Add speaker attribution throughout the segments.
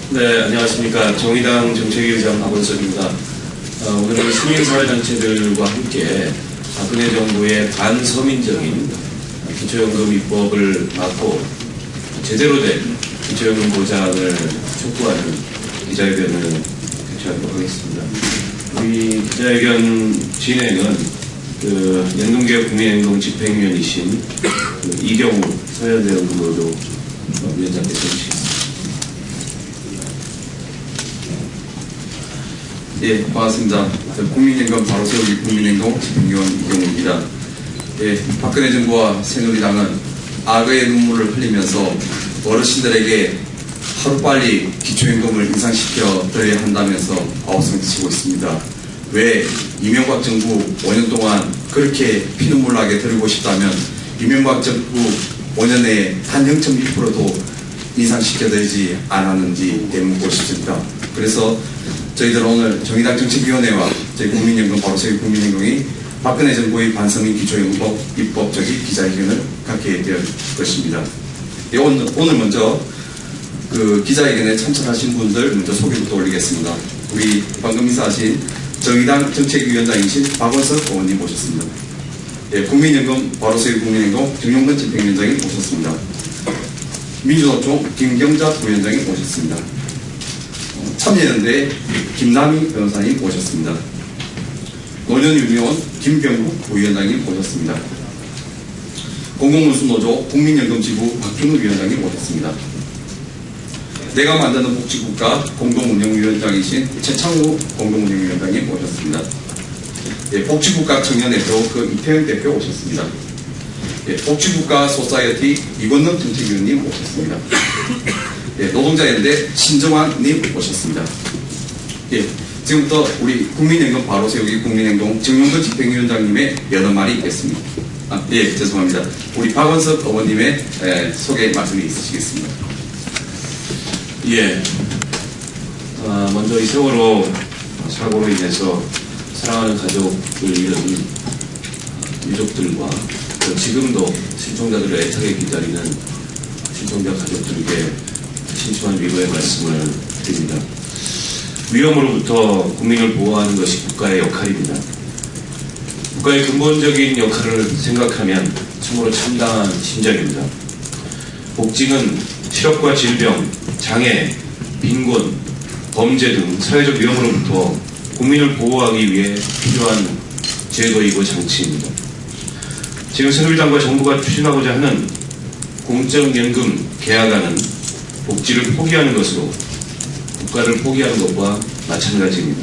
Speaker 1: 네, 안녕하십니까. 정의당 정책위의장 박원석입니다. 오늘은 시민사회단체들과 함께 박근혜 정부의 반서민적인 기초연금 입법을 막고 제대로 된 기초연금 보장을 촉구하는 기자회견을 개최하도록 하겠습니다. 우리 기자회견 진행은 연금개혁 국민행동 집행위원이신 이경우 서현대 연금노조 위원장께서 해주시겠습니다.
Speaker 2: 예, 반갑습니다. 국민연금 바로세우기 국민행동 집행위원 이경우입니다. 예, 박근혜 정부와 새누리당은 악의 눈물을 흘리면서 어르신들에게 하루빨리 기초연금을 인상시켜 드려야 한다면서 아우성치고 있습니다. 왜 이명박 정부 5년 동안 그렇게 피눈물 나게 드리고 싶다면 이명박 정부 5년 내에 단 0.1%도 인상시켜드리지 않았는지 묻고 싶습니다. 그래서 저희들은 오늘 정의당 정책위원회와 저희 국민연금 바로세우기 국민행동이 박근혜 정부의 반서민 기초연금 입법적인 기자회견을 갖게 될 것입니다. 예, 오늘 먼저 기자회견에 참석하신 분들 먼저 소개부터 올리겠습니다. 우리 방금 인사하신 정의당 정책위원장이신 박원석 의원님 모셨습니다. 예, 국민연금 바로세우기 국민행동 정용근 집행위원장이 모셨습니다. 민주노총 김경자 부위원장이 모셨습니다. 참여연대 김남희 변호사님 모셨습니다. 노년유니온 김병국 부위원장님 모셨습니다. 공공운수노조 국민연금지부 박준우 위원장님 모셨습니다. 내가 만드는 복지국가 공동운영위원장이신 최창우 공동운영위원장님 모셨습니다. 예, 복지국가 청년대표 이태영 대표 오셨습니다. 예, 복지국가 소사이어티 이건능 정책위원님 모셨습니다. 예, 노동자연대 신정환님 모셨습니다. 예, 지금부터 우리 국민연금 바로세우기 국민행동 정용근 집행위원장님의 여러 말이 있겠습니다. 예, 죄송합니다. 우리 박원석 의원님의 소개 말씀이 있으시겠습니다.
Speaker 1: 예, 먼저 이 세월호 사고로 인해서 사랑하는 가족을 잃은 유족들과 지금도 실종자들을 애타게 기다리는 실종자 가족들에게 신중한 위로의 말씀을 드립니다. 위험으로부터 국민을 보호하는 것이 국가의 역할입니다. 국가의 근본적인 역할을 생각하면 참으로 참담한 심정입니다. 복지는 실업과 질병, 장애, 빈곤, 범죄 등 사회적 위험으로부터 국민을 보호하기 위해 필요한 제도이고 장치입니다. 지금 새누리당과 정부가 추진하고자 하는 공적연금 개혁안은 복지를 포기하는 것으로 국가를 포기하는 것과 마찬가지입니다.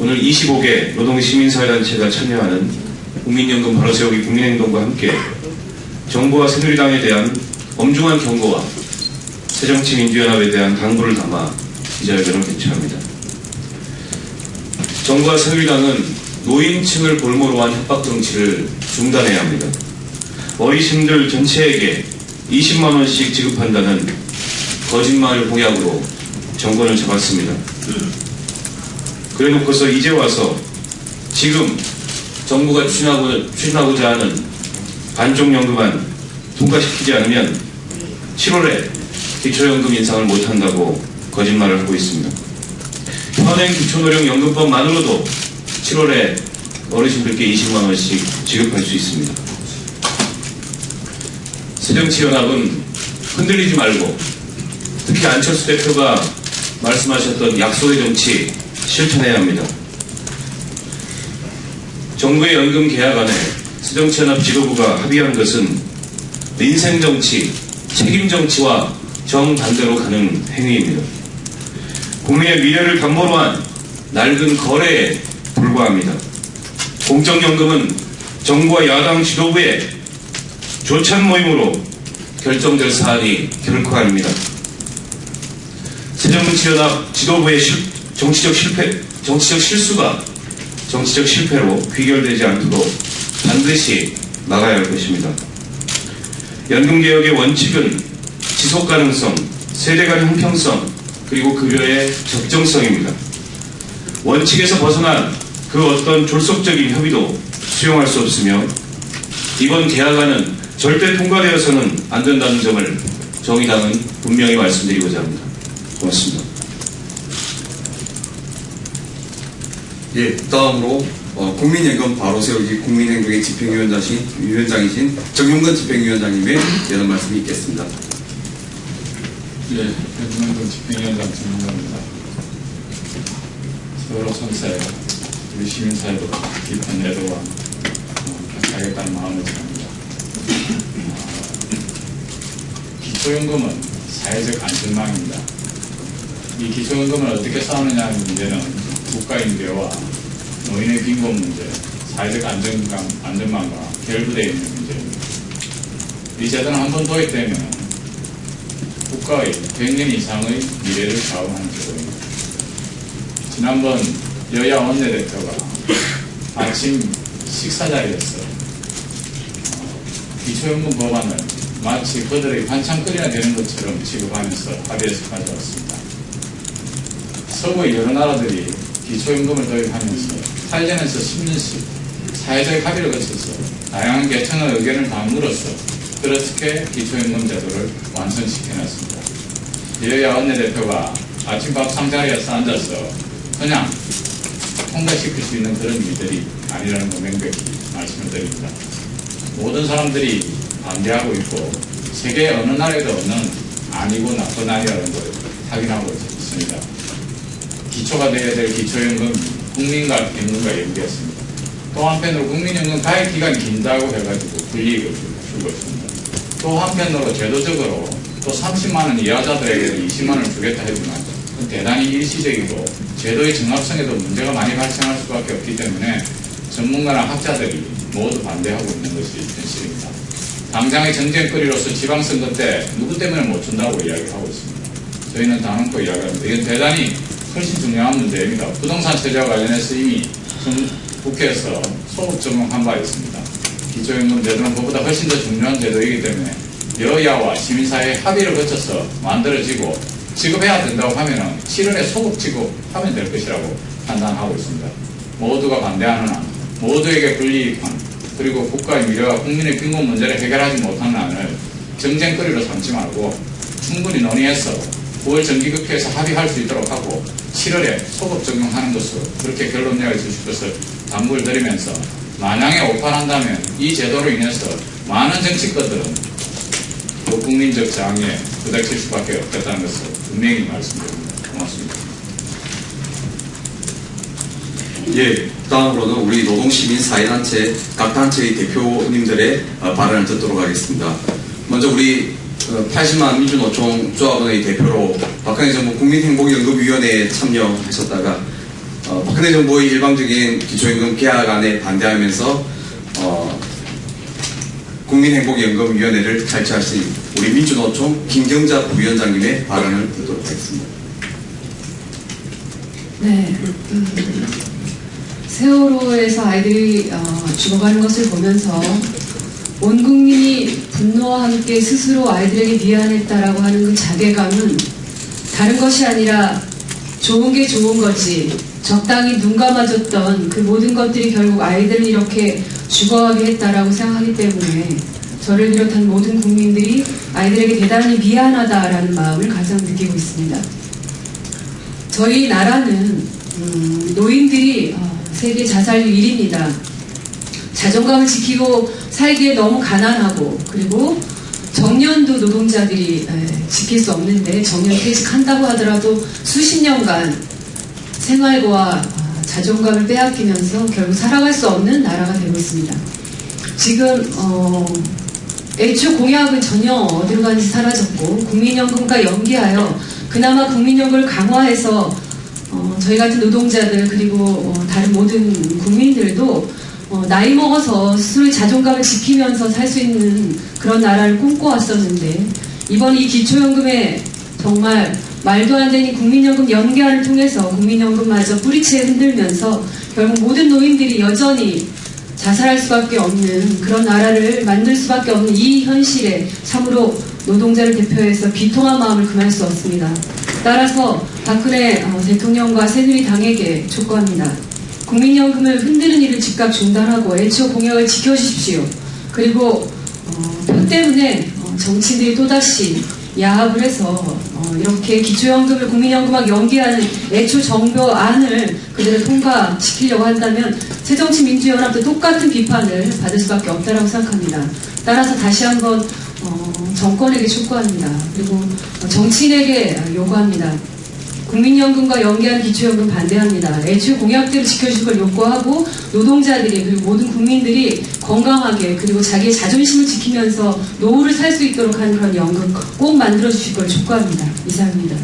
Speaker 1: 오늘 25개 노동시민사회단체가 참여하는 국민연금 바로세우기 국민행동과 함께 정부와 새누리당에 대한 엄중한 경고와 새정치민주연합에 대한 당부를 담아 기자회견을 개최합니다. 정부와 새누리당은 노인층을 볼모로 한 협박정치를 중단해야 합니다. 어르신들 전체에게 20만원씩 지급한다는 거짓말 공약으로 정권을 잡았습니다. 그래 놓고서 이제 와서 지금 정부가 추진하고자 하는 반종연금안 통과시키지 않으면 7월에 기초연금 인상을 못한다고 거짓말을 하고 있습니다. 현행 기초노령연금법만으로도 7월에 어르신들께 20만원씩 지급할 수 있습니다. 새정치연합은 흔들리지 말고 특히 안철수 대표가 말씀하셨던 약속의 정치 실천해야 합니다. 정부의 연금 개혁안에 새정치연합 지도부가 합의한 것은 민생정치, 책임정치와 정반대로 가는 행위입니다. 국민의 미래를 담보로 한 낡은 거래에 불과합니다. 공적연금은 정부와 야당 지도부의 조찬 모임으로 결정될 사안이 결코 아닙니다. 새정치연합 지도부의 정치적 실수가 정치적 실패로 귀결되지 않도록 반드시 막아야 할 것입니다. 연금개혁의 원칙은 지속가능성, 세대간 형평성, 그리고 급여의 적정성입니다. 원칙에서 벗어난 그 어떤 졸속적인 협의도 수용할 수 없으며 이번 개혁안은 절대 통과되어서는 안 된다는 점을 정의당은 분명히 말씀드리고자 합니다. 고맙습니다.
Speaker 2: 예, 다음으로 국민연금 바로 세우기 국민행동의 집행위원장이신 정용근 집행위원장님의 여러 말씀이 있겠습니다.
Speaker 3: 예, 국민연금 집행위원장 정용근입니다. 세월호 선사에 우리 시민사회도 깊은 애도와 하겠다는 마음을 전합니다. 기초연금은 사회적 안전망입니다. 이 기초연금을 어떻게 쌓느냐 하는 문제는 국가인대와 노인의 빈곤 문제, 사회적 안전망과 결부되어 있는 문제입니다. 이 제도는 한번 도입되면 국가의 100년 이상의 미래를 좌우하는 제도입니다. 지난번 여야 원내대표가 아침 식사 자리에서 기초연금 법안을 마치 그들의 반찬거리나 되는 것처럼 취급하면서 합의해서 가져왔습니다. 서구의 여러 나라들이 기초연금을 도입하면서 탈전에서 10년씩 사회적 합의를 거쳐서 다양한 계층의 의견을 담으로써 그렇게 기초연금 제도를 완성시켜놨습니다. 여야 원내대표가 아침 밥상 자리에서 앉아서 그냥 통과시킬 수 있는 그런 일들이 아니라는 거 명백히 말씀을 드립니다. 모든 사람들이 반대하고 있고 세계 어느 나라에도 없는 아니고 나쁜 아니라는 걸 확인하고 있습니다. 기초가 되어야 될 기초연금 국민과 연금과 연계했습니다. 또 한편으로 국민연금 가입 기간이 긴다고 해가지고 불이익을 주고 있습니다. 또 한편으로 제도적으로 또 30만 원 이하자들에게 20만 원을 주겠다 하지만 대단히 일시적이고 제도의 정합성에도 문제가 많이 발생할 수밖에 없기 때문에 전문가나 학자들이 모두 반대하고 있는 것이 현실입니다. 당장의 정쟁거리로서 지방선거 때 누구 때문에 못 준다고 이야기하고 있습니다. 저희는 단언코 이야기합니다. 이건 대단히 훨씬 중요한 문제입니다. 부동산 세제와 관련해서 이미 국회에서 소급 적용한 바 있습니다. 기초연금 제도는 그보다 훨씬 더 중요한 제도이기 때문에 여야와 시민사회의 합의를 거쳐서 만들어지고 지급해야 된다고 하면 7월에 소급 지급하면 될 것이라고 판단하고 있습니다. 모두가 반대하는 한, 모두에게 불이익한, 그리고 국가의 미래와 국민의 빈곤 문제를 해결하지 못하는 한을 정쟁거리로 삼지 말고 충분히 논의해서 9월 정기국회에서 합의할 수 있도록 하고 7월에 소급 적용하는 것으로 그렇게 결론 내어 주실 것을 당부를 드리면서 만약에 오판한다면 이 제도로 인해서 많은 정치권들은 또 국민적 저항에 부닥칠 수밖에 없겠다는 것을 분명히 말씀드립니다. 고맙습니다.
Speaker 2: 예, 다음으로는 우리 노동시민사회단체 각 단체의 대표님들의 발언을 듣도록 하겠습니다. 먼저 우리 80만 민주노총 조합원의 대표로 박근혜 정부 국민행복연금위원회에 참여하셨다가 박근혜 정부의 일방적인 기초연금 개혁안에 반대하면서 국민행복연금위원회를 탈퇴하신 우리 민주노총 김경자 부위원장님의 발언을 듣도록 하겠습니다.
Speaker 4: 네, 세월호에서 아이들이 죽어가는 것을 보면서 온 국민이 분노와 함께 스스로 아이들에게 미안했다라고 하는 그 자괴감은 다른 것이 아니라 좋은 게 좋은 거지, 적당히 눈 감아줬던 그 모든 것들이 결국 아이들을 이렇게 죽어가게 했다라고 생각하기 때문에 저를 비롯한 모든 국민들이 아이들에게 대단히 미안하다라는 마음을 가장 느끼고 있습니다. 저희 나라는 노인들이 세계 자살률 1위입니다. 자존감을 지키고 살기에 너무 가난하고, 그리고 정년도 노동자들이 지킬 수 없는데 정년 퇴직한다고 하더라도 수십 년간 생활과 자존감을 빼앗기면서 결국 살아갈 수 없는 나라가 되고 있습니다. 지금 애초 공약은 전혀 어디로 간지 사라졌고 국민연금과 연계하여 그나마 국민연금을 강화해서 저희 같은 노동자들 그리고 다른 모든 국민들도 나이 먹어서 스스로의 자존감을 지키면서 살 수 있는 그런 나라를 꿈꿔왔었는데, 이번 이 기초연금에 정말 말도 안 되는 국민연금 연계안을 통해서 국민연금마저 뿌리채 흔들면서 결국 모든 노인들이 여전히 자살할 수밖에 없는 그런 나라를 만들 수밖에 없는 이 현실에 참으로 노동자를 대표해서 비통한 마음을 금할 수 없습니다. 따라서 박근혜 대통령과 새누리당에게 촉구합니다. 국민연금을 흔드는 일을 즉각 중단하고 애초 공약을 지켜주십시오. 그리고 표 때문에 정치인들이 또다시 야합을 해서 이렇게 기초연금을 국민연금하고 연계하는 애초 정부안을 그대로 통과시키려고 한다면 새정치민주연합도 똑같은 비판을 받을 수밖에 없다고 생각합니다. 따라서 다시 한번 정권에게 촉구합니다. 그리고 정치인에게 요구합니다. 국민연금과 연계한 기초연금 반대합니다. 애초에 공약대로 지켜줄 걸 요구하고 노동자들이 그리고 모든 국민들이 건강하게 그리고 자기의 자존심을 지키면서 노후를 살 수 있도록 하는 그런 연금 꼭 만들어주실 걸 촉구합니다. 이상입니다.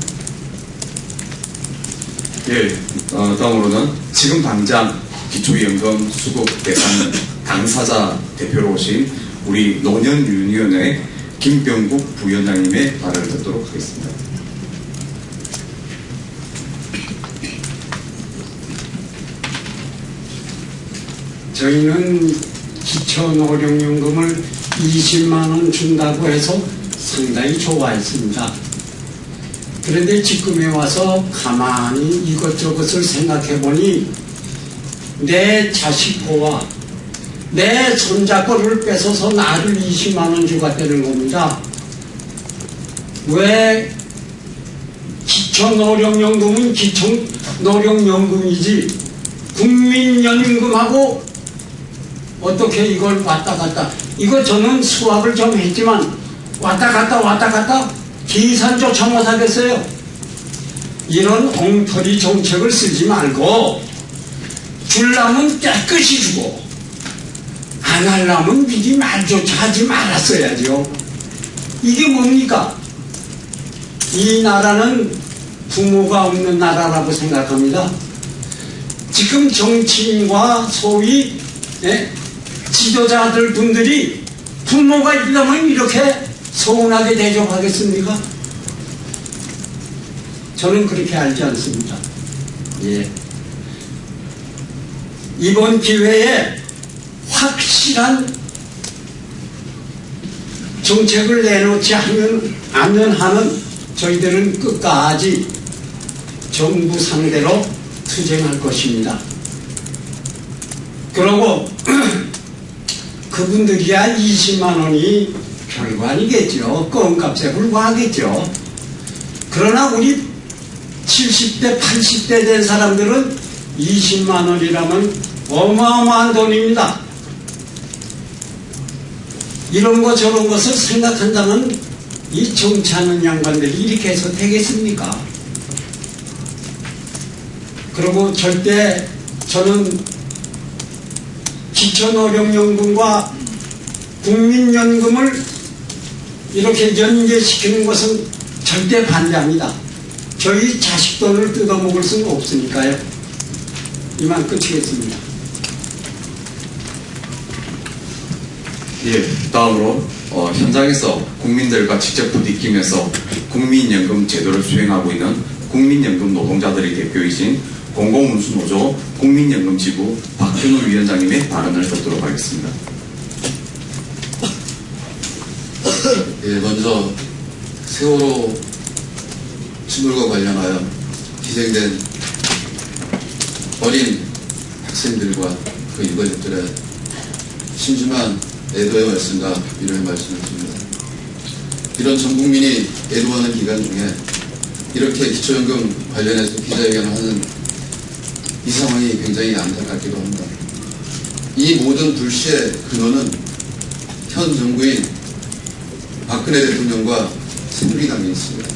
Speaker 2: 예, 다음으로는 지금 당장 기초연금 수급 대상 당사자 대표로 오신 우리 노년유니언의 김병국 부위원장님의 발언을 듣도록 하겠습니다.
Speaker 5: 저희는 기초노령연금을 20만원 준다고 해서 상당히 좋아했습니다. 그런데 지금에 와서 가만히 이것저것을 생각해 보니 내 자식 거와 내 손자 거를 뺏어서 나를 20만원 주겠다는 겁니다. 왜 기초노령연금은 기초노령연금이지 국민연금하고 어떻게 이걸 왔다 갔다, 이거 저는 수학을 좀 했지만 왔다 갔다 계산조차 못하겠어요. 이런 엉터리 정책을 쓰지 말고 주려면 깨끗이 주고 안 하려면 미리 말조차 하지 말았어야죠. 이게 뭡니까? 이 나라는 부모가 없는 나라라고 생각합니다. 지금 정치인과 소위 지도자들 분들이 부모가 있다면 이렇게 서운하게 대접하겠습니까? 저는 그렇게 알지 않습니다. 예. 이번 기회에 확실한 정책을 내놓지 않는 한은 저희들은 끝까지 정부 상대로 투쟁할 것입니다. 그러고 그분들이야 20만 원이 별거 아니겠죠. 껌값에 불과하겠죠. 그러나 우리 70대, 80대 된 사람들은 20만 원이라면 어마어마한 돈입니다. 이런 거 저런 것을 생각한다면 이 정치하는 양반들이 이렇게 해서 되겠습니까? 그리고 절대 저는 기초노령연금과 국민연금을 이렇게 연계시키는 것은 절대 반대합니다. 저희 자식 돈을 뜯어먹을 수는 없으니까요. 이만 끝이겠습니다.
Speaker 2: 예, 다음으로 현장에서 국민들과 직접 부딪히면서 국민연금 제도를 수행하고 있는 국민연금 노동자들의 대표이신 공공운수노조 국민연금지부 박준우 위원장님의 발언을 듣도록 하겠습니다.
Speaker 6: 예, 먼저 세월호 침몰과 관련하여 희생된 어린 학생들과 그 유가족들의 심심한 애도의 말씀과 위로의 말씀을 드립니다. 이런 전 국민이 애도하는 기간 중에 이렇게 기초연금 관련해서 기자회견을 하는 이 상황이 굉장히 안타깝기도 합니다. 이 모든 불씨의 근원은 현 정부인 박근혜 대통령과 새누리당에 있습니다.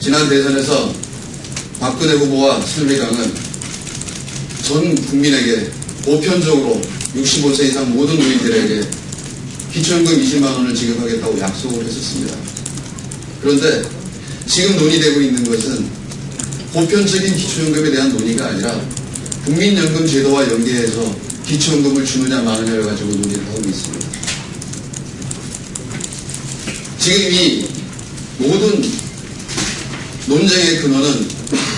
Speaker 6: 지난 대선에서 박근혜 후보와 새누리당은 전 국민에게 보편적으로 65세 이상 모든 노인들에게 기초연금 20만 원을 지급하겠다고 약속을 했었습니다. 그런데 지금 논의되고 있는 것은 보편적인 기초연금에 대한 논의가 아니라 국민연금 제도와 연계해서 기초연금을 주느냐 마느냐를 가지고 논의를 하고 있습니다. 지금 이 모든 논쟁의 근원은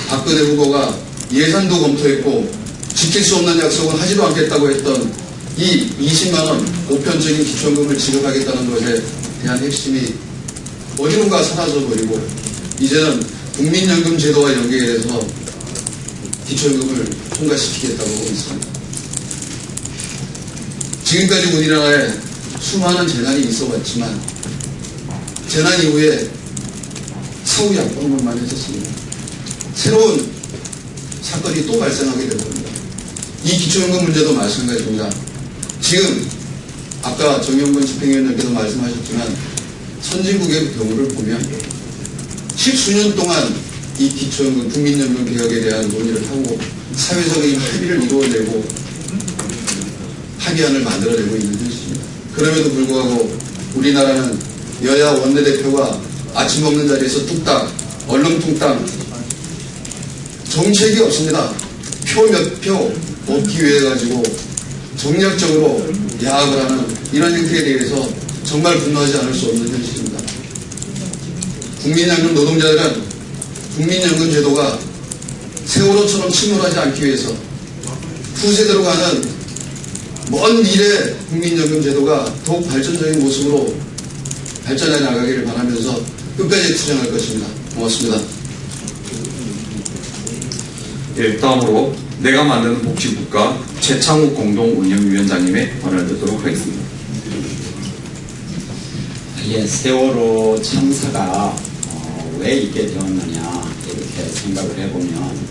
Speaker 6: 박근혜 후보가 예산도 검토했고 지킬 수 없는 약속은 하지도 않겠다고 했던 이 20만원 보편적인 기초연금을 지급하겠다는 것에 대한 핵심이 어디론가 사라져버리고 이제는 국민연금 제도와 연계해서 기초연금을 통과시키겠다고 하고 있습니다. 지금까지 우리나라에 수많은 재난이 있어왔지만 재난 이후에 사후 약방문만 했었습니다. 새로운 사건이 또 발생하게 될 겁니다. 이 기초연금 문제도 마찬가지입니다. 지금 아까 정영근 집행위원장께서 말씀하셨지만 선진국의 경우를 보면 10수년 동안 이 기초연금, 국민연금 개혁에 대한 논의를 하고 사회적인 합의를 이루어내고 합의안을 만들어내고 있는 현실입니다. 그럼에도 불구하고 우리나라는 여야 원내대표가 아침 먹는 자리에서 뚝딱, 얼렁뚱땅 정책이 없습니다. 표 몇 표 얻기 위해 가지고 정략적으로 야합을 하는 이런 행태에 대해서 정말 분노하지 않을 수 없는 현실입니다. 국민연금 노동자들은 국민연금 제도가 세월호처럼 침몰하지 않기 위해서 후세대로 가는 먼 미래 국민연금 제도가 더욱 발전적인 모습으로 발전해 나가기를 바라면서 끝까지 투쟁할 것입니다. 고맙습니다.
Speaker 2: 예, 다음으로 내가 만드는 복지국가 최창욱 공동운영위원장님의 발언을 듣도록 하겠습니다.
Speaker 7: 예, 세월호 참사가 왜 있게 되었느냐 이렇게 생각을 해보면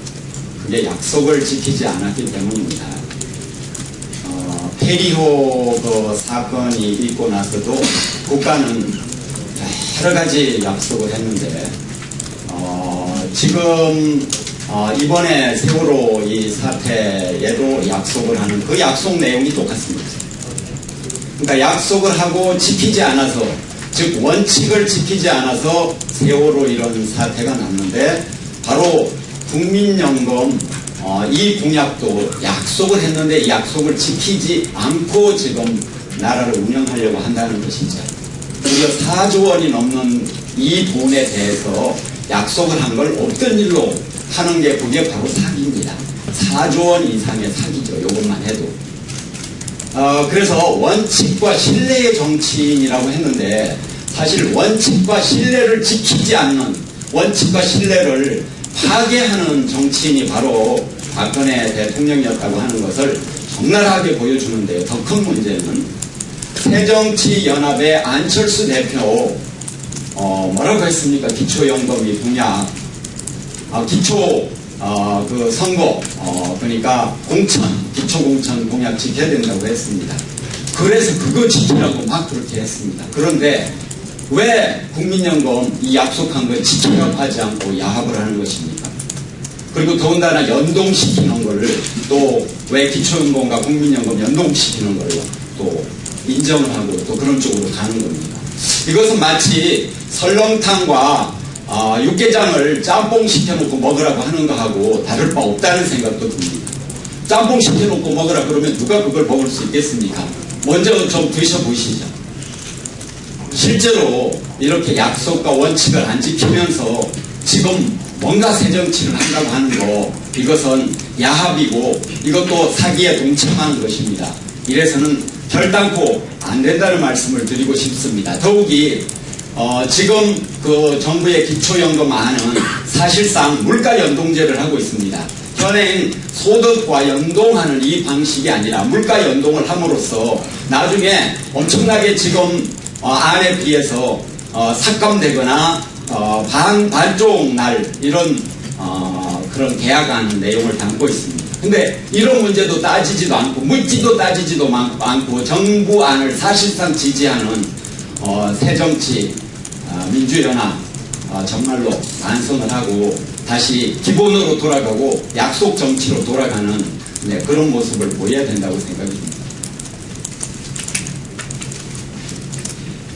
Speaker 7: 그게 약속을 지키지 않았기 때문입니다. 페리호 그 사건이 있고 나서도 국가는 여러 가지 약속을 했는데 지금 이번에 세월호 이 사태에도 약속을 하는 그 약속 내용이 똑같습니다. 그러니까 약속을 하고 지키지 않아서, 즉 원칙을 지키지 않아서 세월호 이런 사태가 났는데 바로 국민연금 이 공약도 약속을 했는데 이 약속을 지키지 않고 지금 나라를 운영하려고 한다는 것이죠. 우리가 4조 원이 넘는 이 돈에 대해서 약속을 한 걸 없던 일로 하는 게 그게 바로 사기입니다. 4조 원 이상의 사기죠. 이것만 해도. 그래서 원칙과 신뢰의 정치인이라고 했는데 사실 원칙과 신뢰를 지키지 않는, 원칙과 신뢰를 파괴하는 정치인이 바로 박근혜 대통령이었다고 하는 것을 적나라하게 보여주는데요. 더 큰 문제는 새정치연합의 안철수 대표 뭐라고 했습니까? 기초연금이 공약, 그 선거, 그러니까 기초공천 공약 지켜야 된다고 했습니다. 그래서 그거 지키라고 막 그렇게 했습니다. 그런데 왜 국민연금 이 약속한 걸 지키려고 하지 않고 야합을 하는 것입니까? 그리고 더군다나 연동시키는 거를 또 왜 기초연금과 국민연금 연동시키는 걸로 또 인정을 하고 또 그런 쪽으로 가는 겁니다. 이것은 마치 설렁탕과 육개장을 짬뽕 시켜놓고 먹으라고 하는 거하고 다를 바 없다는 생각도 듭니다. 짬뽕 시켜놓고 먹으라 그러면 누가 그걸 먹을 수 있겠습니까? 먼저 좀 드셔보시죠. 실제로 이렇게 약속과 원칙을 안 지키면서 지금 뭔가 새정치를 한다고 하는 거, 이것은 야합이고 이것도 사기에 동참하는 것입니다. 이래서는 결단코 안 된다는 말씀을 드리고 싶습니다. 더욱이 지금 그 정부의 기초연금안은 사실상 물가연동제를 하고 있습니다. 현행 소득과 연동하는 이 방식이 아니라 물가연동을 함으로써 나중에 엄청나게 지금 안에 비해서 삭감되거나 반종날 이런 그런 계약안 내용을 담고 있습니다. 근데 이런 문제도 따지지도 않고 묻지도 따지지도 않고 정부안을 사실상 지지하는 새정치 민주연합 정말로 반성을 하고 다시 기본으로 돌아가고 약속 정치로 돌아가는 그런 모습을 보여야 된다고 생각이 듭니다.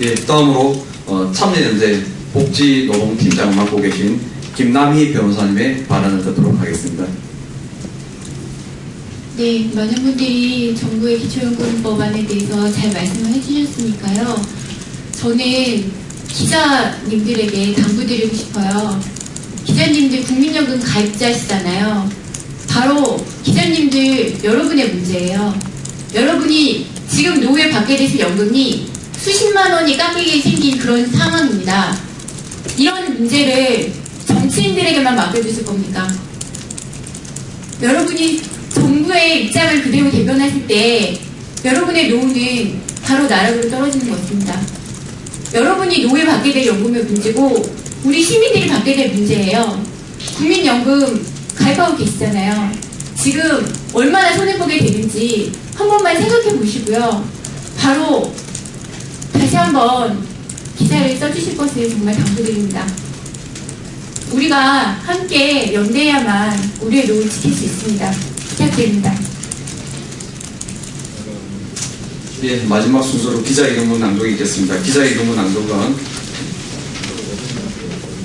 Speaker 2: 예, 다음으로 참여연대 복지노동팀장을 맡고 계신 김남희 변호사님의 발언을 듣도록 하겠습니다.
Speaker 8: 네, 많은 분들이 정부의 기초연금 법안에 대해서 잘 말씀을 해주셨으니까요. 저는 기자님들에게 당부드리고 싶어요. 기자님들 국민연금 가입자시잖아요. 바로 기자님들 여러분의 문제예요. 여러분이 지금 노후에 받게 되실 연금이 수십만 원이 깎이게 생긴 그런 상황입니다. 이런 문제를 정치인들에게만 맡겨주실 겁니까? 여러분이 정부의 입장을 그대로 대변하실 때 여러분의 노후는 바로 나락으로 떨어지는 것입니다. 여러분이 노후에 받게 될 연금의 문제고 우리 시민들이 받게 될 문제예요. 국민연금 가입하고 계시잖아요. 지금 얼마나 손해보게 되는지 한 번만 생각해 보시고요. 바로 다시 한번 기사를 써주실 것을 정말 당부드립니다. 우리가 함께 연대해야만 우리의 노후를 지킬 수 있습니다. 부탁드립니다.
Speaker 2: 예, 마지막 순서로 기자회견문 낭독이 있겠습니다. 기자회견문 낭독은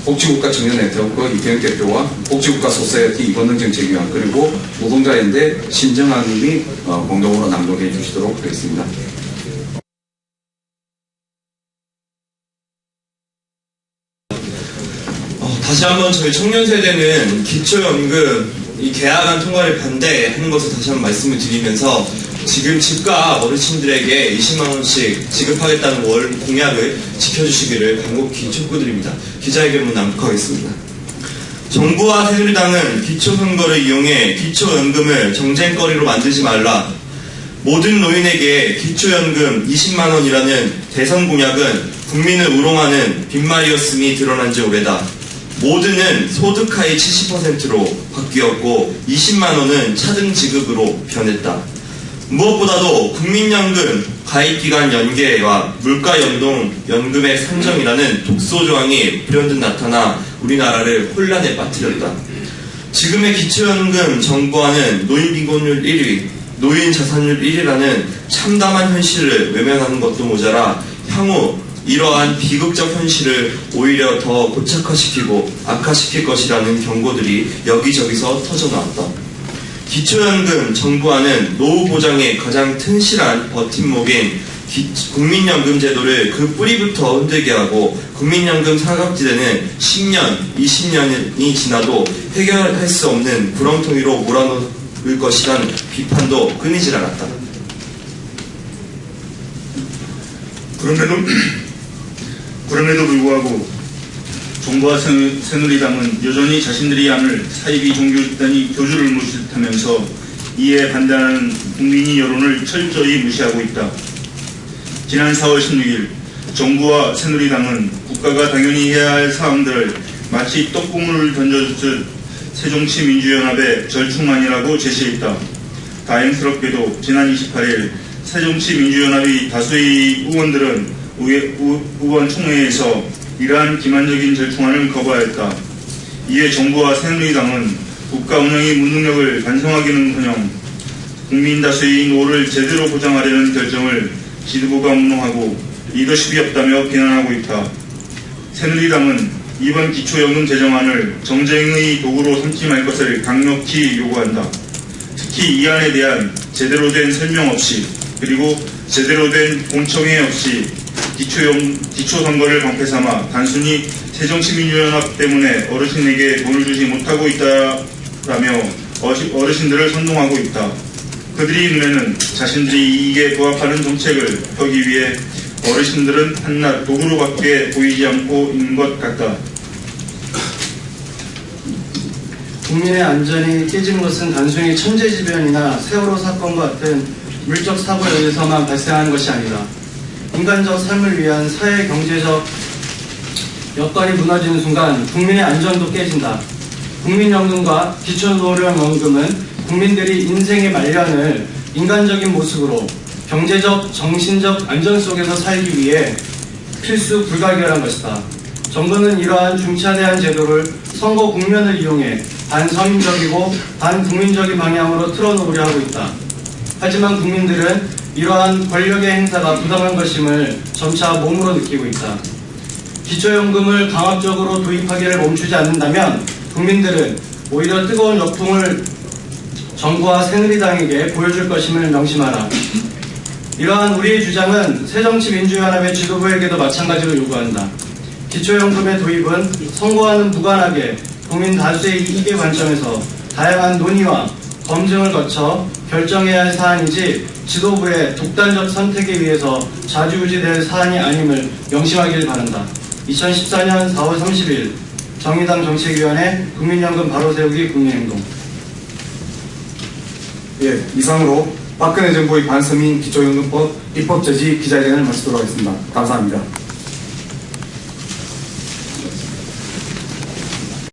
Speaker 2: 복지국가 청년네트워크 이태영 대표와 복지국가 소사이어티 이건능 정책위원 그리고 노동자연대 신정환 님이 공동으로 낭독해 주시도록 하겠습니다.
Speaker 9: 다시 한번 저희 청년 세대는 기초연금 이 계약안 통과를 반대하는 것을 다시 한번 말씀을 드리면서 지금 집과 어르신들에게 20만 원씩 지급하겠다는 월 공약을 지켜주시기를 간곡히 촉구드립니다. 기자회견문 낭독하겠습니다. 정부와 새누리당은 기초선거를 이용해 기초연금을 정쟁거리로 만들지 말라. 모든 노인에게 기초연금 20만 원이라는 대선 공약은 국민을 우롱하는 빈말이었음이 드러난 지 오래다. 모두는 소득 하위 70%로 바뀌었고 20만 원은 차등 지급으로 변했다. 무엇보다도 국민연금 가입기간 연계와 물가연동 연금액 산정이라는 독소조항이 불현듯 나타나 우리나라를 혼란에 빠뜨렸다. 지금의 기초연금 정부와는 노인빈곤율 1위, 노인 자산율 1위라는 참담한 현실을 외면하는 것도 모자라 향후 이러한 비극적 현실을 오히려 더 고착화시키고 악화시킬 것이라는 경고들이 여기저기서 터져나왔다. 기초연금 정부와는 노후 보장의 가장 튼실한 버팀목인 국민연금 제도를 그 뿌리부터 흔들게 하고 국민연금 사각지대는 10년, 20년이 지나도 해결할 수 없는 구렁텅이로 몰아넣을 것이란 비판도 끊이질 않았다.
Speaker 10: 그럼에도 불구하고 정부와 새누리당은 여전히 자신들이 안을 사이비 종교 집단이 교주를 모집하면서 이에 반대하는 국민의 여론을 철저히 무시하고 있다. 지난 4월 16일 정부와 새누리당은 국가가 당연히 해야 할 사항들을 마치 떡국물을 던져주듯 새정치민주연합의 절충안이라고 제시했다. 다행스럽게도 지난 28일 새정치민주연합의 다수의 의원들은 의원총회에서 이러한 기만적인 절충안을 거부하였다. 이에 정부와 새누리당은 국가 운영의 무능력을 반성하기는커녕 국민 다수의 노후를 제대로 보장하려는 결정을 지도부가 무능하고 리더십이 없다며 비난하고 있다. 새누리당은 이번 기초연금 제정안을 정쟁의 도구로 삼지 말 것을 강력히 요구한다. 특히 이 안에 대한 제대로 된 설명 없이 그리고 제대로 된 공청회 없이 기초선거를 방패 삼아 단순히 새정치민주연합 때문에 어르신에게 돈을 주지 못하고 있다라며 어르신들을 선동하고 있다. 그들의 눈에는 자신들이 이익에 부합하는 정책을 펴기 위해 어르신들은 한낱 도구로밖에 보이지 않고 있는 것 같다.
Speaker 11: 국민의 안전이 깨진 것은 단순히 천재지변이나 세월호 사건과 같은 물적 사고에 의해서만 발생하는 것이 아니다. 인간적 삶을 위한 사회 경제적 여건이 무너지는 순간 국민의 안전도 깨진다. 국민연금과 기초노령연금은 국민들이 인생의 말년을 인간적인 모습으로 경제적, 정신적 안전 속에서 살기 위해 필수 불가결한 것이다. 정부는 이러한 중차대한 제도를 선거 국면을 이용해 반서민적이고 반국민적인 방향으로 틀어놓으려 하고 있다. 하지만 국민들은 이러한 권력의 행사가 부당한 것임을 점차 몸으로 느끼고 있다. 기초연금을 강압적으로 도입하기를 멈추지 않는다면 국민들은 오히려 뜨거운 역풍을 정부와 새누리당에게 보여줄 것임을 명심하라. 이러한 우리의 주장은 새정치민주연합의 지도부에게도 마찬가지로 요구한다. 기초연금의 도입은 선거와는 무관하게 국민 다수의 이익의 관점에서 다양한 논의와 검증을 거쳐 결정해야 할 사안이지 지도부의 독단적 선택에 의해서 좌지우지될 사안이 아님을 명심하길 바란다. 2014년 4월 30일 정의당 정책위원회 국민연금 바로세우기 국민행동.
Speaker 12: 예, 이상으로 박근혜 정부의 반서민 기초연금법 입법 저지 기자회견을 마치도록 하겠습니다. 감사합니다.